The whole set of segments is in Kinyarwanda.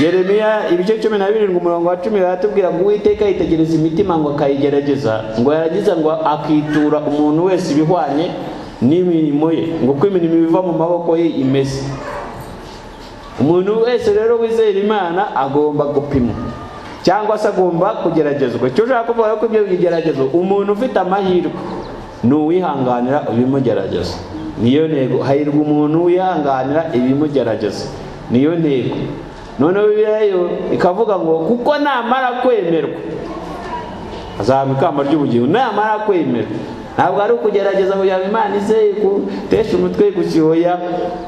Yeremiya ibice 12 umurongo wa 10 aratubwira ngo Uwiteka yitegereza imitima ngo akayigerageza, ngo yaragiza ngo akitura umuntu wese ibihwanye n'imirimo ye, ngo ko imirimo biva mu maboko ye imeze. Umuntu wese rero wizera Imana agomba gupimwa cyangwa se agomba kugeragezwa. Icyo ushaka kuvuga ko ibyo bigeragezo umuntu ufite amahirwe ni uwihanganira ibimugerageza. Niyo ntego, hahirwa umuntu wihanganira ibimugerageza, niyo ntego. None Bibiliya yo ikavuga ngo kuko namara kwemerwa azaba ikamba ry'ubugingo. Namara kwemerwa, ntabwo ari ukugerageza ngo yabe Imana ize kutesha umutwe gusihoya.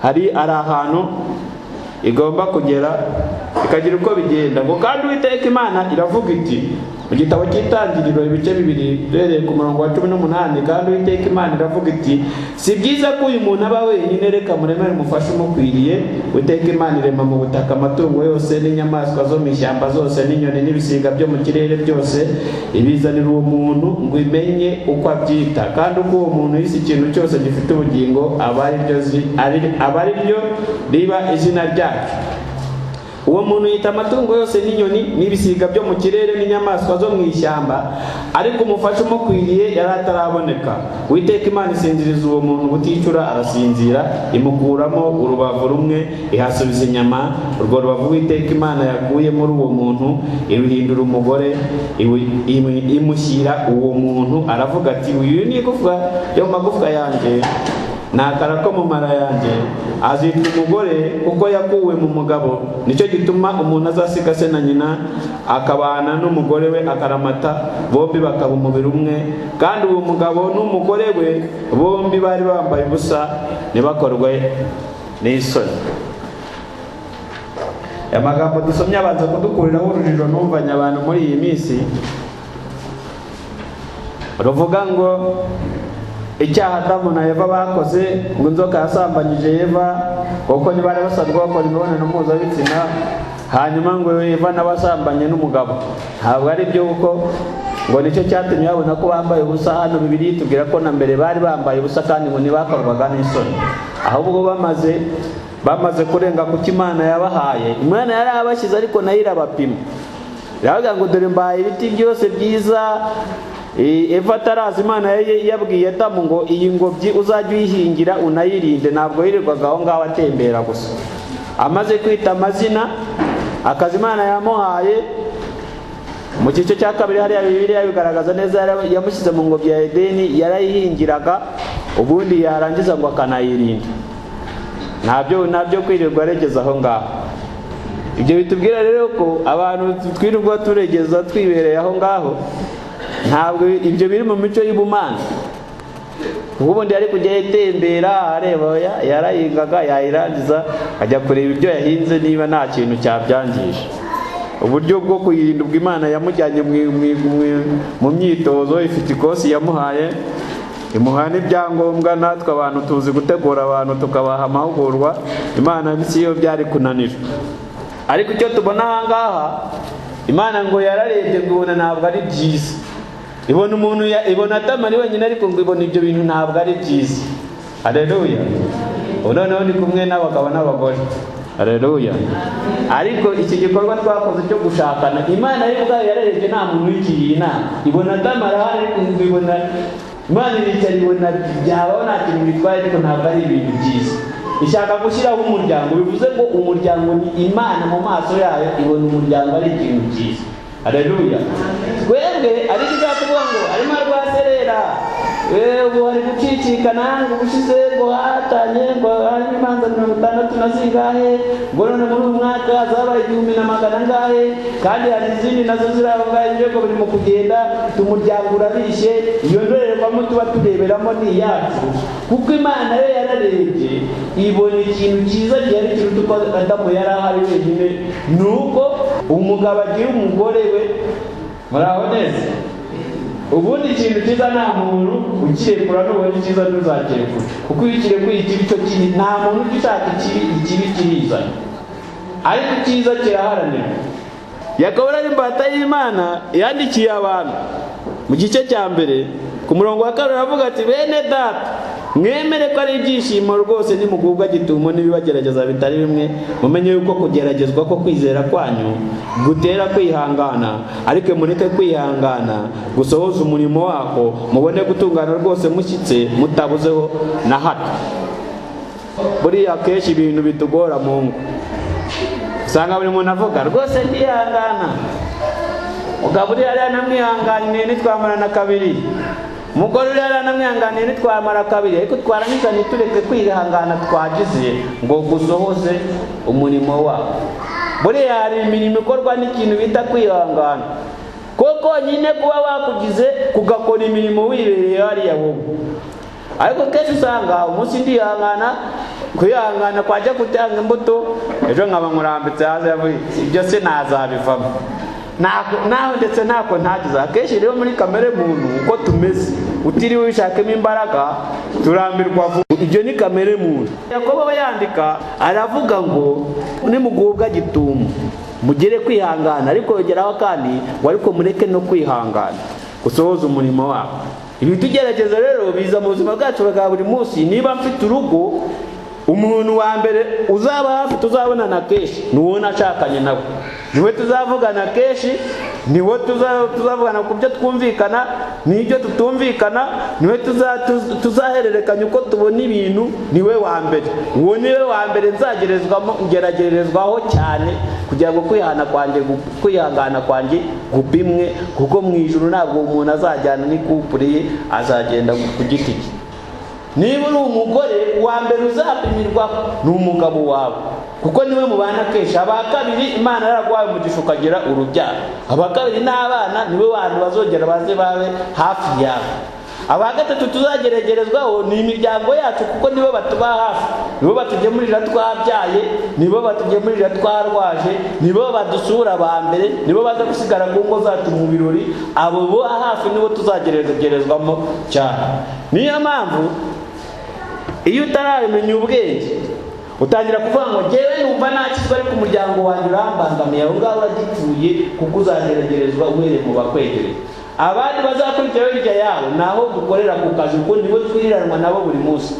Hari ahantu igomba kugera ikagira uko bigenda. Ngo kandi Uwiteka Imana iravuga iti mu gitabo cy'Itangiriro ibice 2 rere ku murongo wa 18, kandi Uwiteka Imana iravuga iti si byiza ko uyu muntu aba wenyine, reka muremere umufashe umukwiriye. Uwiteka Imana irema mu butaka amatungo yose n'inyamaswa zo mu ishyamba zose n'inyoni n'ibisiga byo mu kirere byose, ibizanira uwo muntu ngo imenye uko abyita, kandi uko uwo muntu yise ikintu cyose gifite ubugingo aba ari ryo riba izina ryacu. Uwo muntu yita amatungo yose n'inyoni n'ibisiga byo mu kirere n'inyamaswa zo mu ishyamba, ariko umufasha umukwiriye yari ataraboneka. Uwiteka Imana isinziriza uwo muntu buticura, arasinzira, imukuramo urubavu rumwe, ihasubiza inyama. Urwo rubavu Uwiteka Imana yakuye muri uwo muntu iruhindura umugore, imushyira uwo muntu. Aravuga ati uyu ni igufwa yo mu magufwa yanjye, nakara ko mu mara yanjye, azitwa umugore kuko yakuwe mu mugabo. Nicyo gituma umuntu azasiga se na nyina akabana n'umugore we akaramata, bombi bakaba umubiri umwe. Kandi uwo mugabo n'umugore we bombi bari bambaye ubusa, ntibakorwe n'isoni. Aya magambo dusomye abanza kudukuriraho urujijo numvanye abantu muri iyi minsi. Ruvuga ngo icyaha Adamu na Eva bakoze, ngo inzoka yasambanyije Eva kuko ntibari basanzwe bakora imibonano mpuzabitsina, hanyuma ngo Eva n'abasambanye n'umugabo. Ntabwo ari byo, kuko ngo nicyo cyatumye babona ko bambaye ubusa. Hano Bibiliya itubwira ko na mbere bari bambaye ubusa kandi ngo ntibakorwaga n'isoni. Ahubwo bamaze kurenga ku Imana yabahaye. Imana yari abashyize ariko nayo irabapima. Iravuga ngo dore mbaye ibiti byose byiza. Eva atarazi, Imana yabwiye Adamu ngo iyi ngobyi uzajya uyihingira unayirinde. Ntabwo yirirwaga aho ngaho atembera gusa. Amaze kwita amazina akazi Imana yamuhaye, mu gice cya 2 hariya Bibiliya bigaragaza neza yamushyize mu ngobyi ya Edeni, yarayihingiraga, ubundi yarangiza ngo akanayirinda. Ntabyo kwirirwa aregeza aho ngaho. Ibyo bitubwira rero ko abantu twirirwa turegeza twibereye aho ngaho, ntabwo ibyo biri mu mico y'ubumana. Ubundi yari kujya yitembera areba, yarahingaga, yayirangiza ajya kureba ibyo yahinze niba nta kintu cyabyangije. Uburyo bwo kuyirinda ubwo Imana yamujyanye mu myitozo, ifite ikosi yamuhaye, imuha n'ibyangombwa. Natwe abantu tuzi gutegura abantu tukabaha amahugurwa. Imana si yo byari kunanira. Ariko icyo tubona aha ngaha, Imana ngo yararebye ngo ibona ntabwo ari byiza. Ibona umuntu ibona Adamu ari wenyine, ariko ngo ibona ibyo bintu ntabwo ari byiza. Haleluya. Noneho ni kumwe n'abagabo n'abagore. Haleluya. Ariko iki gikorwa twakoze cyo gushakana, Imana yo ubwayo yararebye nta muntu wikiriye inama. Ibona Adamu arahari, ariko ngo ibona Imana iricara ibona byabaho nta kintu bitwaye, ariko ntabwo ari ibintu byiza. Ishaka gushyiraho umuryango, bivuze ngo umuryango ni Imana mu maso yayo ibona umuryango ari ikintu cyiza. Haleluya. Twebwe ari kuvuga ngo arimo arwaserera, ubu ari gucicikana, ngo ubushize ngo hatanye ngo hari imanza 60 na zingahe, ngo none muri uyu mwaka zabaye 1000 ngahe, kandi hari izindi nazo ziraho ngahe, ngo biri mu kugenda, umuryango urabishe. Iyo ndorerwamo tuba tureberamo ni yacu, kuko Imana yo yararebye ibona ikintu cyiza gihari kiruta uko Adamu yari ahari wenyine, nuko umugabo agiye umugore we. Muraho neza. Ubundi ikintu cyiza nta muntu ukirekura, n'ubundi cyiza ntuzakirekura, kuko iyo ukirekuye ikibi cyo kiri, nta muntu ugishaka ikibi kirizana, ariko icyiza kiraharanira. Yakobo ari imbata y'Imana yandikiye abantu mu gice cya 1 ku murongo wa 2 aravuga ati bene data mwemere ko ari ibyishimo rwose nimugubwa gitumo n'ibibagerageza bitari bimwe, mumenye yuko kugeragezwa ko kwizera kwanyu gutera kwihangana, ariko mureke kwihangana gusohoza umurimo wako, mubone gutungana rwose mushyitse mutabuzeho na hato. Buriya kenshi ibintu bitugora mu ngo, usanga buri muntu avuga rwose ndihangana, umugabo uri hariya namwihanganiye ntitwamarana kabiri, umugore uri hariya namwihanganiye ntitwamara kabiri, ariko twarangiza ntitureke kwihangana twagize ngo gusohoze umurimo wako. Buriya hari imirimo ikorwa n'ikintu bita kwihangana, kuko nyine kuba wakugize kugakora imirimo wibereye hariya wowe. Ariko kenshi usanga umunsi ndihangana, kwihangana kwajya gutanga imbuto, ejo nkaba nkurambitse hasi yavuye ibyo se nazabivamo naho ndetse ntako ntagize. Akenshi rero muri kamere muntu uko tumeze, utiriwe wishakemo imbaraga turambirwa vuba. Ibyo ni kamere muntu. Yakobo yandika aravuga ngo nimugubwa gitumo mugere kwihangana, ariko yongeraho kandi ngo ariko mureke no kwihangana gusohoza umurimo wako. Ibi tugerageza rero biza mu buzima bwacu bwa buri munsi. Niba mfite urugo, umuntu wa mbere uzaba hafi tuzabonana kenshi nuwo nashakanye nawe, niwe tuzavugana kenshi, niwe tuzavugana ku byo twumvikana n'ibyo tutumvikana, niwe tuzahererekanya uko tubona ibintu, niwe wa mbere. Uwo niwe wa mbere ngeragerezwaho cyane kugira ngo kwihangana kwanjye gupimwe, kuko mu ijuru ntabwo umuntu azajyana n'ikupure ye, azagenda ku giti cye. Niba uri umugore, wa mbere uzapimirwa ni umugabo wawe, kuko niwe mubana kenshi. Aba kabiri Imana yaraguhaye umugisha ukagira urubyaro, aba kabiri n'abana niwe bantu bazongera baze babe hafi yawe. Aba gatatu tuzageregerezwaho ni imiryango yacu, kuko nibo batuba hafi, nibo batugemurira twabyaye, nibo batugemurira twarwaje, nibo badusura ba mbere, nibo baza gusigara ku ngo zacu mu birori. Abo bo hafi nibo tuzageregerezwamo cyane. Niyo mpamvu iyo utarabimenya ubwenge utangira kuvuga ngo jyewe numva nakizwa ariko umuryango wanjye urambangamiye, aho ngaho uragipfuye, kuko uzageregerezwa uhereye mu bakwegereye. Abandi bazakurikiraho hirya yawe naho dukorera ku kazi, kuko nibo twiriranwa nabo buri munsi.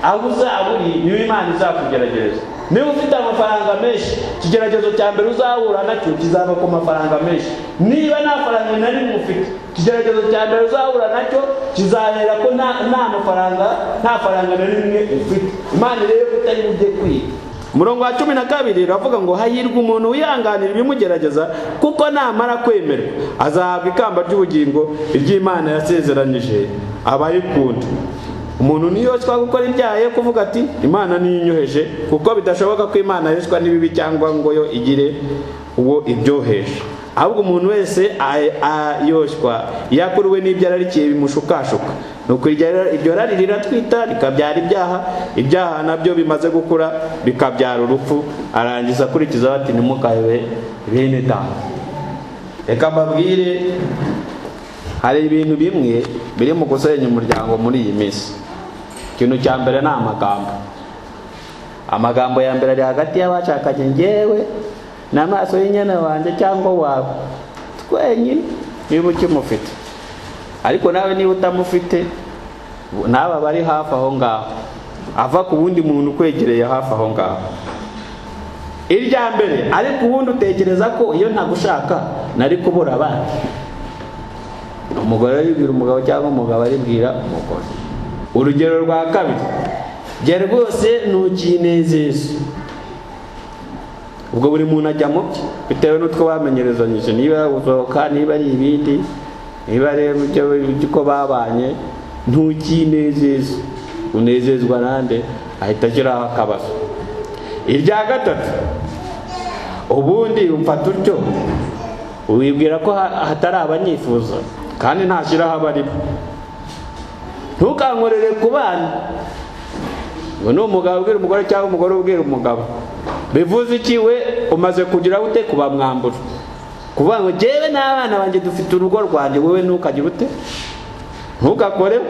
Aho uzaba uri niyo Imana izakugeragereza. Niba ufite amafaranga menshi, ikigeragezo cya mbere uzahura nacyo kizava ku mafaranga menshi. Niba nta faranga na rimwe ufite, ikigeragezo cya mbere uzahura nacyo kizahera ko nta faranga na rimwe ufite. Imana rero utari bujye kwiga. Umurongo wa 12 uravuga ngo hahirwa umuntu wihanganira ibimugerageza, kuko namara kwemerwa azahabwa ikamba ry'ubugingo iry'Imana yasezeranije abayikunda. Umuntu niyoshwa gukora ibyaha ye kuvuga ati Imana niyinyoheje, kuko bidashoboka ko Imana yeshwa n'ibibi cyangwa ngo yo igire uwo ibyoheje. Ahubwo umuntu wese yoshwa yakuruwe n'ibyo ararikiye bimushukashuka. Nuko iryo rari riratwita rikabyara ibyaha nabyo bimaze gukura bikabyara urupfu. Arangiza akurikiza ati ntimukabe bene data. Reka mbabwire, hari ibintu bimwe biri mu gusenya umuryango muri iyi minsi. Ikintu cya mbere ni amagambo ya mbere ari hagati y'abashakanye, njyewe n'amaso y'inyana wanjye cyangwa wawe twenyine, niba ukimufite. Ariko nawe niba utamufite, n'aba bari hafi aho ngaho, ava ku wundi muntu ukwegereye hafi aho ngaho. Irya mbere, ariko ubundi utekereza ko iyo ntagushaka nari kubura abandi. Umugore aribwira umugabo cyangwa umugabo aribwira umugore. Urugero rwa kabiri, jye rwose ntukinezeza. Ubwo buri muntu ajya mu bye bitewe n'utwo bamenyerezanyije, niba uzoka, niba ari ibindi, niba ari ibyo uko babanye. Ntukinezeza, unezezwa nande? Ahita ashyiraho akabazo. Irya gatatu, ubundi umfata utyo wibwira ko hatari abanyifuza, kandi ntashyiraho abaribo. Ntukankorere ku bana ngo ni umugabo ubwira umugore cyangwa umugore ubwira umugabo. Bivuze iki? We umaze kugira ute? Kuba mwambura, kuvuga ngo jyewe n'abana banjye dufite urugo rwanjye, wowe ntukagire ute? Ntukakore.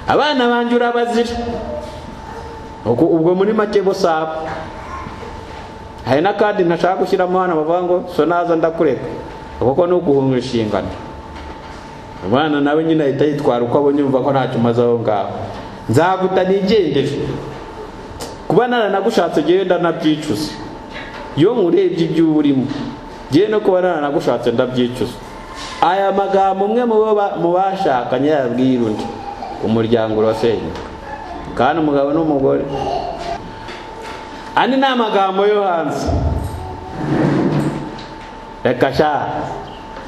Abana banjye urabazira. Ubwo muri make busaba. Hari n'akandi ntashaka gushyiramo hano bavuga ngo so naza ndakureka, kuko ni uguhunga inshingano. abana nawe nyine ahita yitwara uko abonye, yumva ko ntacyo umaze aho ngaho. Nzaguta nigendere, kuba naranagushatse ngewe ndanabyicuza. Iyo nkurebye ibyo urimo ngewe no kuba naranagushatse ndabyicuza. Aya magambo umwe mu bashakanye yabwira undi, umuryango urasenyuka. Kandi umugabo n'umugore, ani ni amagambo yo hanze. Reka sha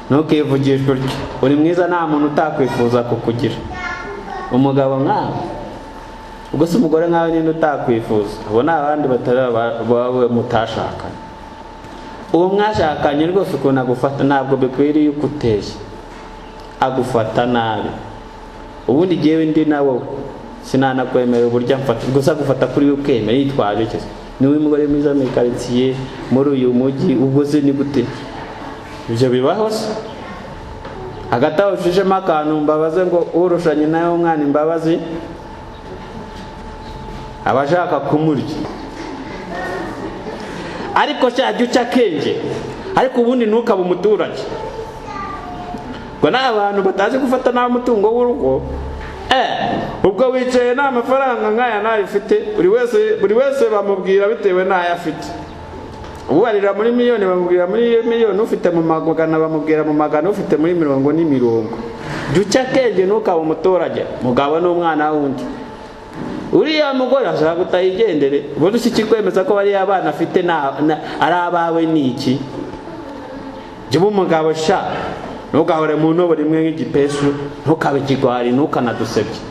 ntukivugishwe utyo, uri mwiza nta muntu utakwifuza kukugira. Umugabo nkawe, ubwo se umugore nkawe ninde utakwifuza? Abo ni abandi batari bawe mutashakanye. Uwo mwashakanye rwose ukuntu agufata ntabwo bikwiriye uko uteye, agufata nabi. Ubundi jyewe ndi nawe sinanakwemerera uburyo amfata, gusa agufata kuri we ukemera yitwaje iki? Niwe mugore mwiza mu quartier muri uyu mujyi, ubwo se ni gute? Ibyo bibaho se? Agataho ushishemo akantu mbabaze ngo urushanye nawe umwana imbabazi abashaka kumurya. Ariko cyajya uca kenge, ariko ubundi ntukaba umuturage. Ngo n'abantu batazi gufata nawe umutungo w'urugo, ubwo wicaye nta mafaranga nkaya nayo ufite, buri wese bamubwira bitewe n'ayo afite. Uwarira muri miliyoni bamubwira muri miliyoni, ufite mu magana bamubwira mu magana, ufite muri 50 ni 50. Juca kenge ntukaba umuturage, mugabo n'umwana wundi. Uriya mugore ashaka gutayigendere, ubundi kikwemeza ko bari abana afite ari abawe niki? Jibu umugabo sha ntukahore mu ntobo rimwe nk'igipesu, ntukabe ikigwari, ntukanadusebye.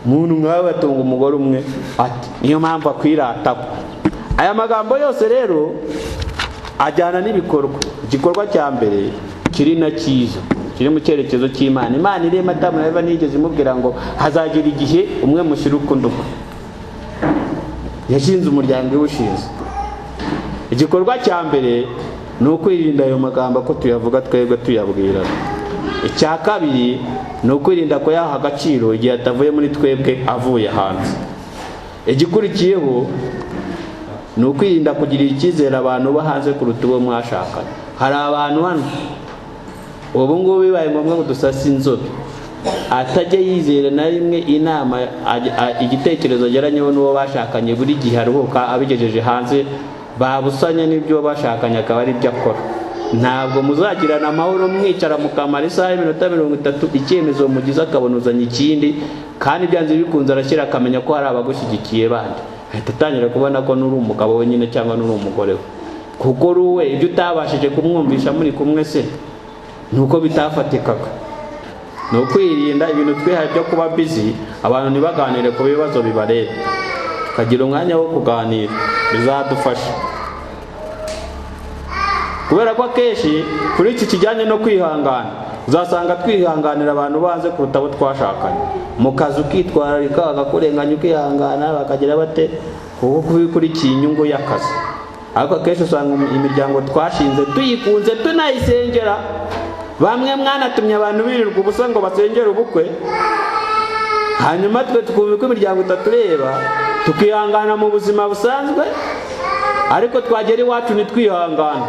Umuntu nkawe batunga umugore umwe ati niyo mpamvu akwirata. Aya magambo yose rero ajyana n'ibikorwa. Igikorwa cya mbere kiri na cyiza, kiri mu cyerekezo cy'Imana. Imana irema Adamu na Eva nigeze imubwira ngo hazagira igihe umwe mushyira ukunduka. Yashinze umuryango w'ushinze. Igikorwa cya mbere ni ukwirinda ayo magambo ko tuyavuga twebwe tuyabwira. Icya kabiri ni ukwirinda ko yaha agaciro igihe atavuye muri twebwe avuye hanze. Igikurikiyeho ni ukwirinda kugirira icyizere abantu bo hanze kuruta uwo mwashakanye. Hari abantu hano ubu ngubu bibaye ngombwa ngo dusase inzobe, atajya yizera na rimwe inama igitekerezo ageranyeho n'uwo bashakanye, buri gihe aruhuka abigejeje hanze babusanya n'ibyo bashakanye akaba ari byo akora. Ntabwo muzagirana amahoro mwicara mukamara isaha y'iminota 30 icyemezo mugize akabonuzanya ikindi, kandi byanze bikunze arashyira akamenya ko hari abagushyigikiye bandi. Ahita atangira kubona ko nuri umugabo we nyine cyangwa nuri umugore we, kuko ruwe ibyo utabashije kumwumvisha muri kumwe se nuko bitafatikaga. No kwirinda ibintu twihaye byo kuba busy, abantu nibaganire ku bibazo bibareba, tukagira umwanya wo kuganira, bizadufasha. Kubera ko akenshi kuri iki kijyanye no kwihangana, uzasanga twihanganira abantu banze kuruta abo twashakanye. Mu kazi ukitwararika bagakurenganya ukihangana, bakagira bate kuko kubikurikiye inyungu y'akazi. Ariko akenshi usanga imiryango twashinze tuyikunze tunayisengera. Bamwe mwanatumye abantu birirwa ubusa ngo basengere ubukwe, hanyuma twe tukubika imiryango itatureba, tukihangana mu buzima busanzwe, ariko twagera iwacu nitwihangana.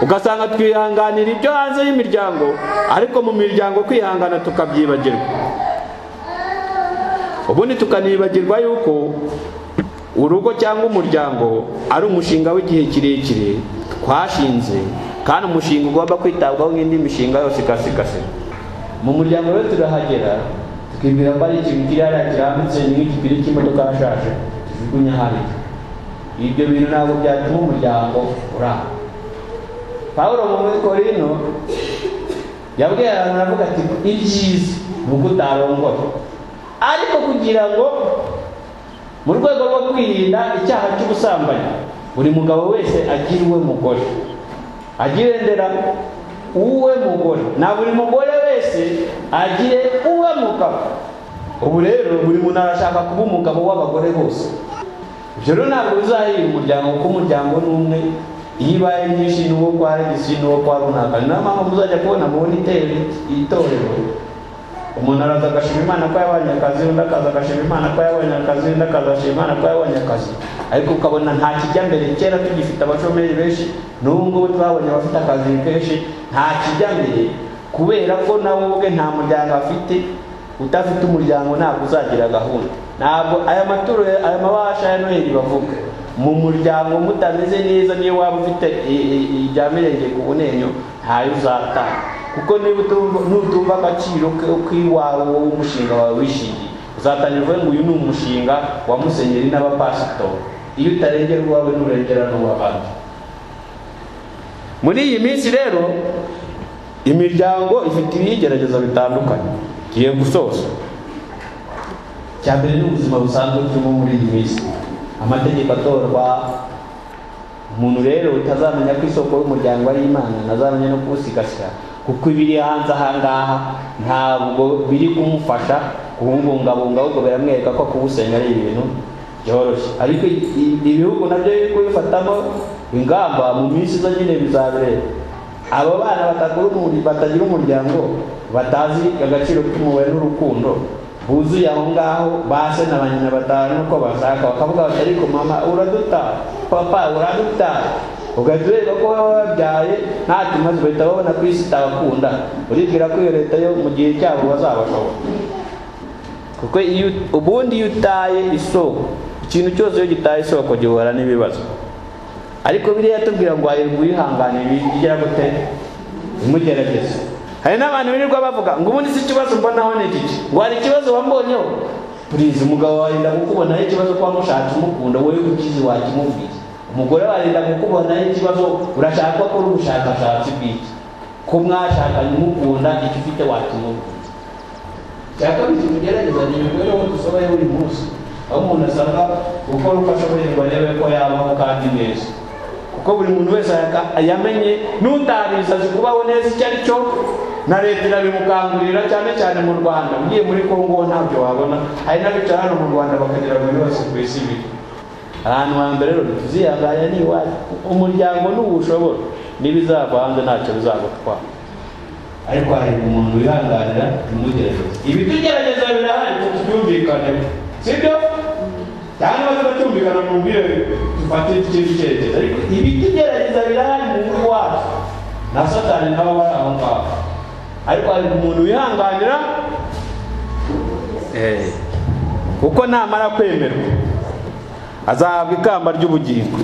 Ugasanga twihanganira ibyo hanze y'imiryango, ariko mu miryango kwihangana tukabyibagirwa. Ubundi tukanibagirwa yuko urugo cyangwa umuryango ari umushinga w'igihe kirekire twashinze, kandi umushinga ugomba kwitabwaho nk'indi mishinga yose ikasikase. Mu muryango rero turahagera tukibwira ko ari ikintu kirara kirambitse n'igipiri cy'imodoka yashaje tujugunya hari. Ibyo bintu ntabwo byatuma umuryango uramba. Pawulo mu Korino yabwiye abantu aravuga ati ibyiza ni uko utarongora, ariko kugira ngo mu rwego rwo kwirinda icyaha cy'ubusambanyi buri mugabo wese agire uwe mugore, agendera uwe mugore, na buri mugore wese agire uwe mugabo. Ubu rero buri muntu arashaka kuba umugabo w'abagore bose. Ibyo rero ntabwo bizahira umuryango, kuko umuryango ni umwe. Iyo ibaye myinshi n'uwo kwa Regisi n'uwo kwa runaka, niyo mpamvu muzajya kubona mubona itorero umuntu araza agashima Imana ko yabonye akazi, undi akaza agashima Imana ko yabonye akazi, undi akaza agashima Imana ko yabonye akazi, ariko ukabona nta kijya mbere. Kera tugifite abashomeri benshi, n'ubu ngubu twabonye abafite akazi kenshi, nta kijya mbere. kubera ko nawe ubwe nta muryango afite. Udafite umuryango ntabwo uzagira gahunda. Ntabwo aya maturo aya mabasha ya Noheli bavuga mu muryango mutameze neza, niyo waba ufite ijyamirenge ku bunenyo ntayo uzatanga, kuko niba nutumva agaciro k'iwawe w'umushinga wawe wishingiye, uzatangira uvuga ngo uyu ni umushinga wa musenyeri n'abapasitori. Iyo utarengera uwawe nurengera n'uwabandi. Muri iyi minsi rero imiryango ifite ibigerageza bitandukanye. Kiye gusoza cyambere n'ubuzima busanzwe turimo muri iyi minsi, amategeko atorwa. Umuntu rero utazamenya ko isoko y'umuryango ari Imana, nazamenya no kuwusigasira, kuko ibiri hanze ahangaha ntabwo biri kumufasha kuwubungabunga, ahubwo biramwereka ko kuwusenya ari ibintu byoroshye. Ariko ibihugu nabyo biri kubifatamo ingamba, mu minsi iza nyine bizabireba. Abo bana batagira umuryango, batazi agaciro k'impuhwe n'urukundo, buzuye aho ngaho, base na banyina batanu uko bashaka, bakavuga bati ariko mama uraduta, papa uraduta, ugahita ureba ko babyaye nta kimaze, bahita babona ko isi itabakunda. Uribwira ko iyo leta yo mu gihe cyabo bazabashobora, kuko ubundi iyo utaye isoko, ikintu cyose iyo gitaye isoko gihura n'ibibazo. Ariko biriya tubwira ngo wihangane bigira gute imugerageza. Hari n'abantu birirwa bavuga ngo ubundi si ikibazo mbonaho ni iki, ngo hari ikibazo wambonyeho. Please, umugabo warinda kukubonaho ikibazo ko wamushatse umukunda, wowe ukizi wakimubwira. Umugore warinda kukubonaho ikibazo urashaka ko uri ubushakashatsi bw'iki, ko mwashakanye umukunda, icyo ufite wakimubwira. Cyaka bitugerageza ni imibereho dusobaye buri munsi, aho umuntu asabwa gukora uko ashoboye ngo arebe ko yabaho kandi neza. Kuko buri muntu wese yamenye n'utarisazi kubaho neza icyo ari cyo, na leta irabimukangurira cyane cyane mu Rwanda. Ugiye muri Kongo ntabyo wabona, hari n'abicara hano mu Rwanda bakagira ngo yose ku isi biri. Ahantu hambere rero tuzihanganya ni iwacu, umuryango n'ubushobora, n'ibizava hanze ntacyo bizagutwara. Ariko hari umuntu wihanganira imugerageza. Ibitugerageza birahari, tubyumvikane, sibyo? Cyangwa tubacyumvikana mu mbire dufate ikindi cyerekezo. Ariko ibitugerageza birahari mu ngo wacu, na Satani nabo bari aho ngaho. Ariko hari umuntu wihanganira, kuko namara kwemerwa azahabwa ikamba ry'ubugingo.